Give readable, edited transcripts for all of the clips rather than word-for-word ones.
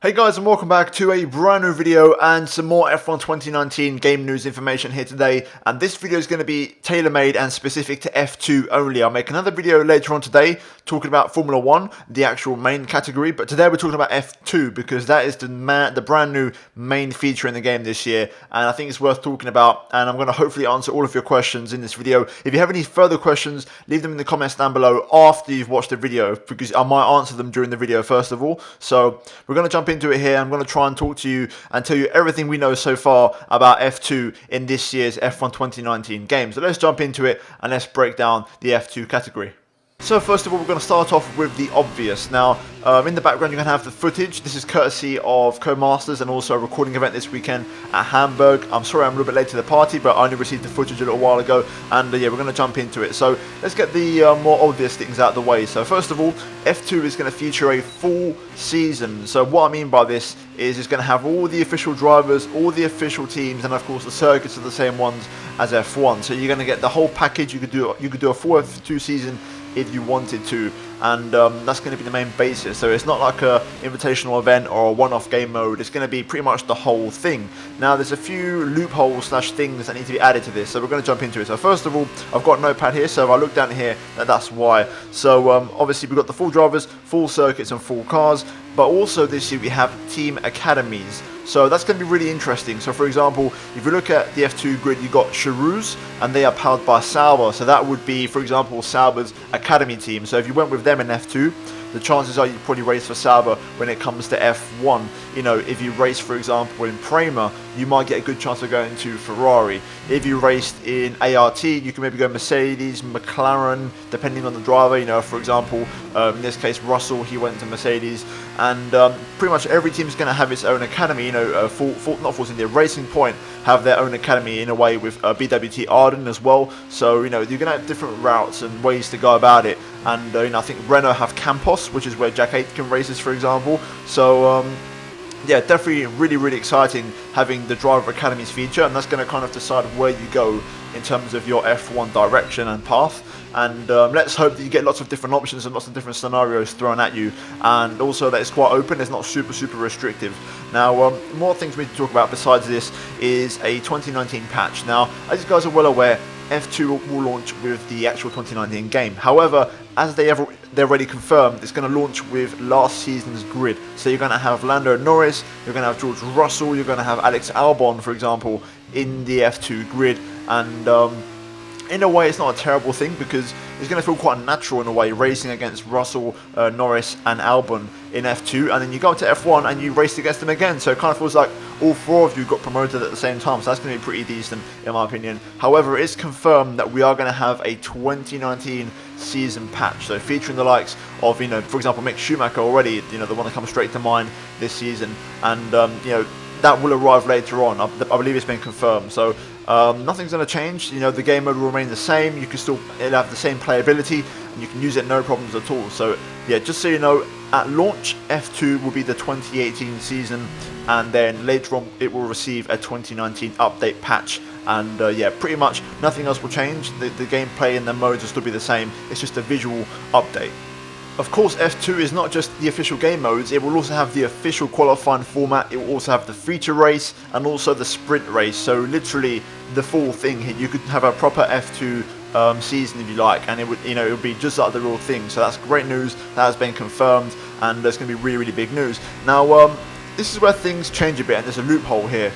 Hey guys, and welcome back to a brand new video and some more F1 2019 game news information here today. And this video is going to be tailor-made and specific to F2 only. I'll make another video later on today talking about Formula 1, the actual main category. But today we're talking about F2 because that is the brand new main feature in the game this year. And I think it's worth talking about. And I'm going to hopefully answer all of your questions in this video. If you have any further questions, leave them in the comments down below after you've watched the video, because I might answer them during the video first of all. So we're going to jump into it here. I'm going to try and talk to you and tell you everything we know so far about F2 in this year's F1 2019 game. So let's jump into it and let's break down the F2 category. So first of all, we're going to start off with the obvious. Now, in the background, you're going to have the footage. This is courtesy of Codemasters and also a recording event this weekend at Hamburg. I'm sorry I'm a little bit late to the party, but I only received the footage a little while ago. And yeah, we're going to jump into it. So let's get the more obvious things out of the way. So first of all, F2 is going to feature a full season. So what I mean by this is it's going to have all the official drivers, all the official teams, and of course the circuits are the same ones as F1. So you're going to get the whole package. You could do a full F2 season if you wanted to, and that's going to be the main basis. So it's not like a invitational event or a one-off game mode. It's going to be pretty much the whole thing. Now there's a few loopholes / things that need to be added to this, so we're going to jump into it. So first of all, I've got a notepad here, so if I look down here, that's why. So obviously we've got the full drivers, full circuits and full cars, but also this year we have team academies. So that's going to be really interesting. So for example, if you look at the F2 grid, you've got Charouz, and they are powered by Sauber. So that would be, for example, Sauber's academy team. So if you went with them in F2, the chances are you'd probably race for Sauber when it comes to F1. You know, if you race, for example, in Prema, you might get a good chance of going to Ferrari. If you raced in ART, you can maybe go Mercedes, McLaren, depending on the driver. You know, for example, in this case, Russell, he went to Mercedes. And pretty much every team is going to have its own academy. You know, not Force India, Racing Point have their own academy in a way with BWT Arden as well. So, you know, you're going to have different routes and ways to go about it. And, you know, I think Renault have Campos, which is where Jack Aitken races, for example. So, yeah, definitely really, really exciting having the Driver Academies feature. And that's going to kind of decide where you go in terms of your F1 direction and path. And let's hope that you get lots of different options and lots of different scenarios thrown at you, and also that it's quite open, it's not super restrictive. Now, more things we need to talk about besides this is a 2019 patch. Now, as you guys are well aware, F2 will launch with the actual 2019 game. However, as they're already confirmed, it's going to launch with last season's grid. So you're going to have Lando Norris, you're going to have George Russell, you're going to have Alex Albon, for example, in the F2 grid. And in a way, it's not a terrible thing because it's going to feel quite natural in a way, racing against Russell, Norris and Albon in F2, and then you go to F1 and you race against them again. So it kind of feels like all four of you got promoted at the same time. So that's going to be pretty decent in my opinion. However, it's confirmed that we are going to have a 2019 season patch, so featuring the likes of, you know, for example, Mick Schumacher already, you know, the one that comes straight to mind this season, and you know, that will arrive later on. I believe it's been confirmed. So nothing's going to change. You know, the game mode will remain the same. You can still, it'll have the same playability, and you can use it no problems at all. So yeah, just so you know, at launch, F2 will be the 2018 season, and then later on it will receive a 2019 update patch. And yeah, pretty much nothing else will change. The gameplay and the modes will still be the same. It's just a visual update. Of course, F2 is not just the official game modes, it will also have the official qualifying format, it will also have the feature race and also the sprint race, so literally the full thing here. You could have a proper F2 season if you like, and it would, you know, it would be just like the real thing. So that's great news, that has been confirmed, and it's going to be really, really big news. Now, this is where things change a bit, and there's a loophole here.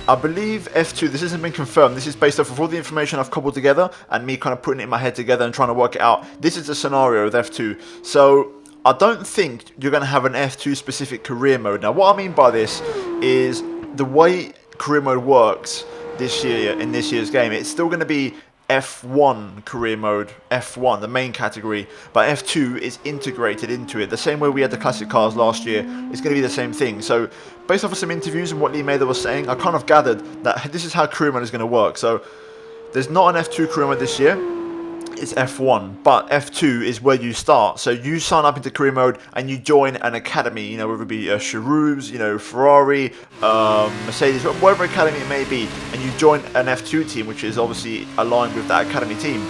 I believe F2, this hasn't been confirmed, this is based off of all the information I've cobbled together and me kind of putting it in my head together and trying to work it out. This is a scenario with F2. So I don't think you're going to have an F2 specific career mode. Now what I mean by this is the way career mode works this year in this year's game, it's still going to be F1 career mode, F1, the main category, but F2 is integrated into it. The same way we had the classic cars last year, it's going to be the same thing. So based off of some interviews and what Lee Mather was saying, I kind of gathered that this is how career mode is going to work. So there's not an F2 career mode this year, it's F1, but F2 is where you start. So you sign up into career mode and you join an academy, you know, whether it be Charouz, you know, Ferrari, Mercedes, whatever academy it may be, and you join an F2 team, which is obviously aligned with that academy team.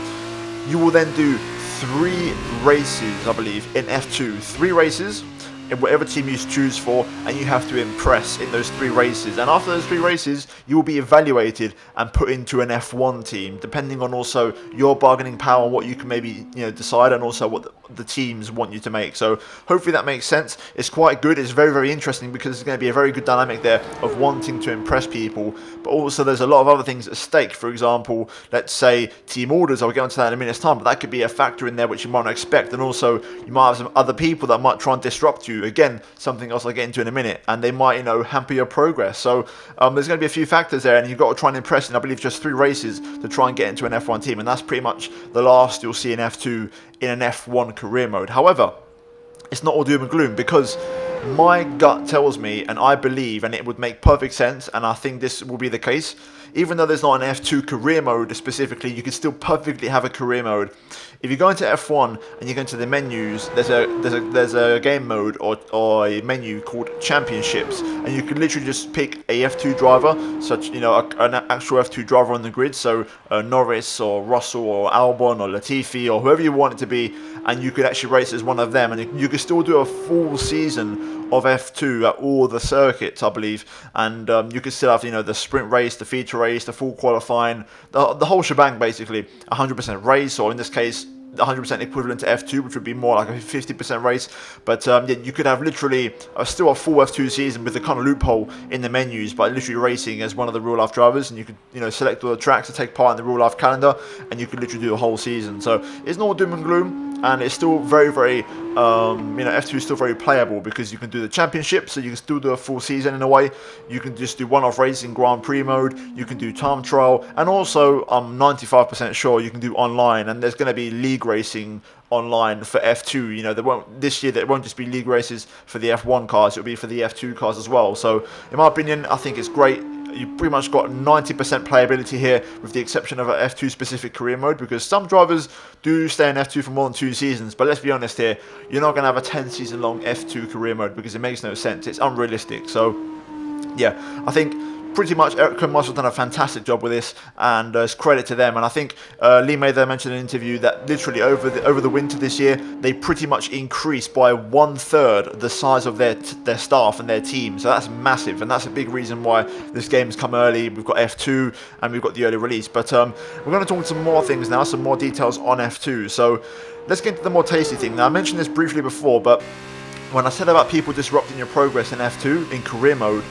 You will then do 3 races, I believe, in F2. 3 races. in whatever team you choose for, and you have to impress in those 3 races. And after those 3 races, you will be evaluated and put into an F1 team, depending on also your bargaining power, what you can maybe decide, and also what the teams want you to make. So hopefully that makes sense. It's quite good. It's very, very interesting because there's going to be a very good dynamic there of wanting to impress people, but also there's a lot of other things at stake. For example, let's say team orders. I'll get onto that in a minute's time, but that could be a factor in there which you might not expect, and also you might have some other people that might try and disrupt you. Again, something else I'll get into in a minute, and they might hamper your progress. So there's going to be a few factors there, and you've got to try and impress in, I believe, just 3 races to try and get into an F1 team, and that's pretty much the last you'll see in F2 in an F1 career mode. However, it's not all doom and gloom, because my gut tells me, and I believe, and it would make perfect sense, and I think this will be the case, even though there's not an F2 career mode specifically, you can still perfectly have a career mode. If you go into F1 and you go into the menus, there's a game mode or a menu called Championships, and you can literally just pick a F2 driver, such an actual F2 driver on the grid, so Norris or Russell or Albon or Latifi or whoever you want it to be, and you could actually race as one of them, and you could still do a full season of F2 at all the circuits, I believe, and you could still have the sprint race, the feature race, the full qualifying, the whole shebang, basically 100% race, or in this case 100% equivalent to F2, which would be more like a 50% race. But yeah, you could have literally still a full F2 season with the kind of loophole in the menus, by literally racing as one of the real life drivers, and you could select all the tracks to take part in the real life calendar, and you could literally do a whole season. So it's not doom and gloom, and it's still very, very F2 is still very playable, because you can do the championship, so you can still do a full season in a way. You can just do one-off racing, Grand Prix mode, you can do time trial, and also I'm 95% sure you can do online, and there's going to be league racing online for F2. This year there won't just be league races for the F1 cars, it'll be for the F2 cars as well. So in my opinion, I think it's great. You've pretty much got 90% playability here, with the exception of an F2 specific career mode, because some drivers do stay in F2 for more than 2 seasons. But let's be honest here, you're not going to have a 10 season long F2 career mode, because it makes no sense. It's unrealistic. So yeah, I think pretty much Eric and Marshall done a fantastic job with this, and it's credit to them. And I think Lee Mather mentioned in an interview that literally over the winter this year, they pretty much increased by 1/3 the size of their staff and their team. So that's massive, and that's a big reason why this game's come early. We've got F2 and we've got the early release. But we're going to talk some more things now, some more details on F2. So let's get into the more tasty thing. Now, I mentioned this briefly before, but when I said about people disrupting your progress in F2 in career mode,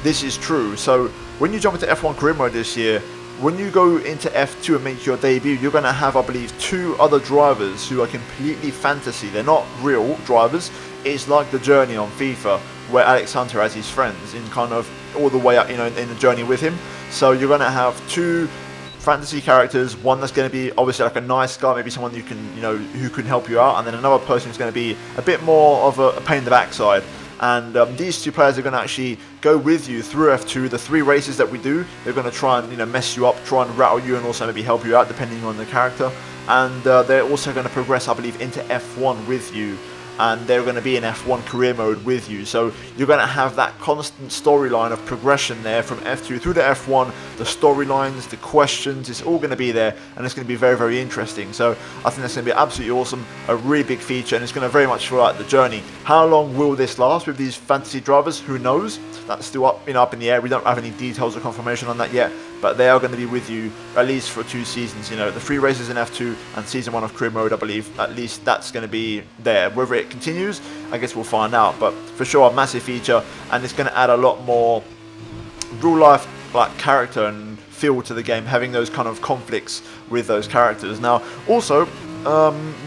this is true. So when you jump into F1 career mode this year, when you go into F2 and make your debut, you're going to have, I believe, 2 other drivers who are completely fantasy. They're not real drivers. It's like the journey on FIFA, where Alex Hunter has his friends in kind of all the way up, in the journey with him. So you're going to have 2 fantasy characters, one that's going to be obviously like a nice guy, maybe someone you can, who can help you out, and then another person who's going to be a bit more of a pain in the backside. And these 2 players are going to actually go with you through F2, the 3 races that we do. They're going to try and mess you up, try and rattle you, and also maybe help you out depending on the character. And they're also going to progress, I believe, into F1 with you, and they're going to be in F1 career mode with you. So you're going to have that constant storyline of progression there from F2 through to F1. The storylines, the questions, it's all going to be there, and it's going to be very, very interesting. So I think that's going to be absolutely awesome, a really big feature, and it's going to very much feel like the journey. How long will this last with these fantasy drivers? Who knows? That's still up in the air. We don't have any details or confirmation on that yet, but they are going to be with you at least for 2 seasons. The 3 races in F2 and season 1 of career mode, I believe, at least that's going to be there. Whether it continues, I guess we'll find out, but for sure a massive feature, and it's going to add a lot more real life character and feel to the game, having those kind of conflicts with those characters. Now also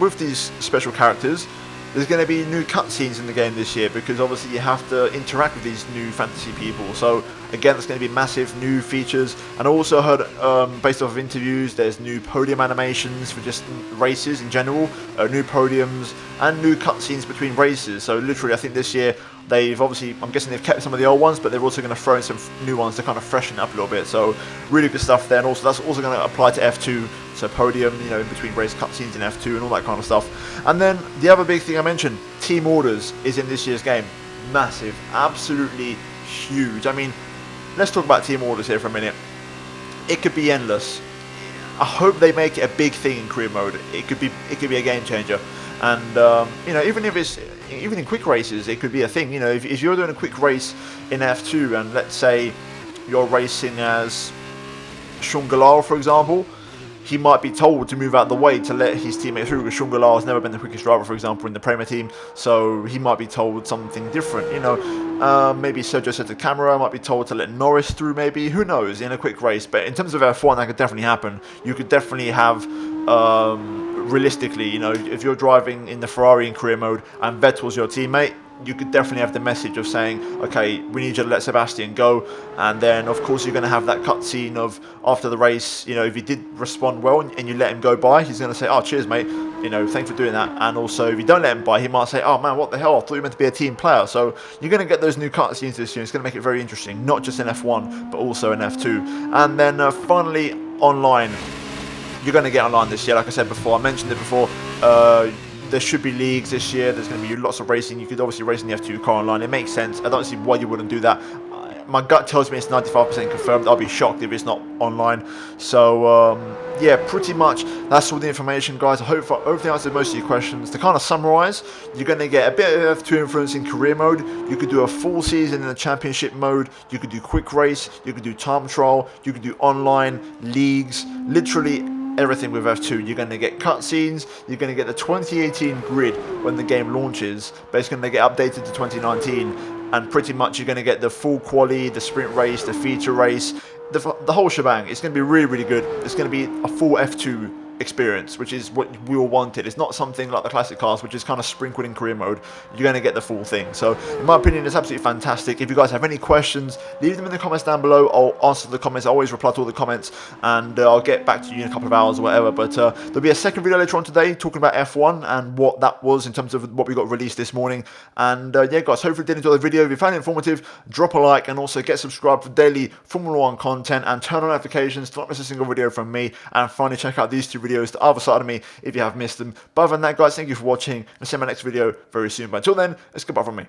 with these special characters, there's going to be new cutscenes in the game this year, because obviously you have to interact with these new fantasy people. So again, there's going to be massive new features. And I also heard, based off of interviews, there's new podium animations for just races in general, new podiums, and new cutscenes between races. So literally, I think this year they've obviously, I'm guessing they've kept some of the old ones, but they're also going to throw in some new ones to kind of freshen it up a little bit. So really good stuff there. And also that's also going to apply to F2. So podium, in between race cutscenes in F2 and all that kind of stuff. And then the other big thing I mentioned, team orders, is in this year's game. Massive, absolutely huge. I mean, let's talk about team orders here for a minute. It could be endless. I hope they make it a big thing in career mode. It could be a game changer. And even if it's even in quick races, it could be a thing. You know, if you're doing a quick race in F2, and let's say you're racing as Shungalal, for example, he might be told to move out the way to let his teammate through, because Shungalal has never been the quickest driver, for example, in the Premier team, so he might be told something different, you know. Maybe Sergio said to camera, might be told to let Norris through, maybe, who knows, in a quick race. But in terms of F1, that could definitely happen. You could definitely have, realistically, you know, if you're driving in the Ferrari in career mode and Vettel's your teammate, you could definitely have the message of saying, okay, we need you to let Sebastian go. And then, of course, you're going to have that cutscene of, after the race, you know, if he did respond well and you let him go by, he's going to say, oh, cheers, mate, you know, thanks for doing that. And also, if you don't let him by, he might say, oh, man, what the hell, I thought you were meant to be a team player. So you're going to get those new cutscenes this year. It's going to make it very interesting, not just in F1, but also in F2. And then finally, online. You're going to get online this year, like I said before. I mentioned it before. There should be leagues this year. There's going to be lots of racing. You could obviously race in the F2 car online. It makes sense. I don't see why you wouldn't do that. My gut tells me it's 95% confirmed. I'll be shocked if it's not online. So, yeah, pretty much that's all the information, guys. I hope I've answered most of your questions. To kind of summarise, you're going to get a bit of F2 influence in career mode. You could do a full season in the championship mode. You could do quick race. You could do time trial. You could do online, leagues, literally everything with F2. You're going to get cutscenes, you're going to get the 2018 grid when the game launches, but it's going to get updated to 2019, and pretty much you're going to get the full quali, the sprint race, the feature race, the whole shebang. It's going to be really, really good. It's going to be a full F2 experience, which is what we all wanted. It's not something like the classic cars, which is kind of sprinkled in career mode. You're going to get the full thing. So in my opinion, it's absolutely fantastic. If you guys have any questions, leave them in the comments down below. I'll answer the comments. I always reply to all the comments, and I'll get back to you in a couple of hours or whatever. But there'll be a second video later on today talking about F1 and what that was in terms of what we got released this morning. And yeah, guys, hopefully you did enjoy the video. If you found it informative, drop a like, and also get subscribed for daily Formula 1 content, and turn on notifications to not miss a single video from me. And finally, check out these two videos, the other side of me, if you have missed them. But other than that, guys, thank you for watching, and see you in my next video very soon. But until then, it's goodbye from me.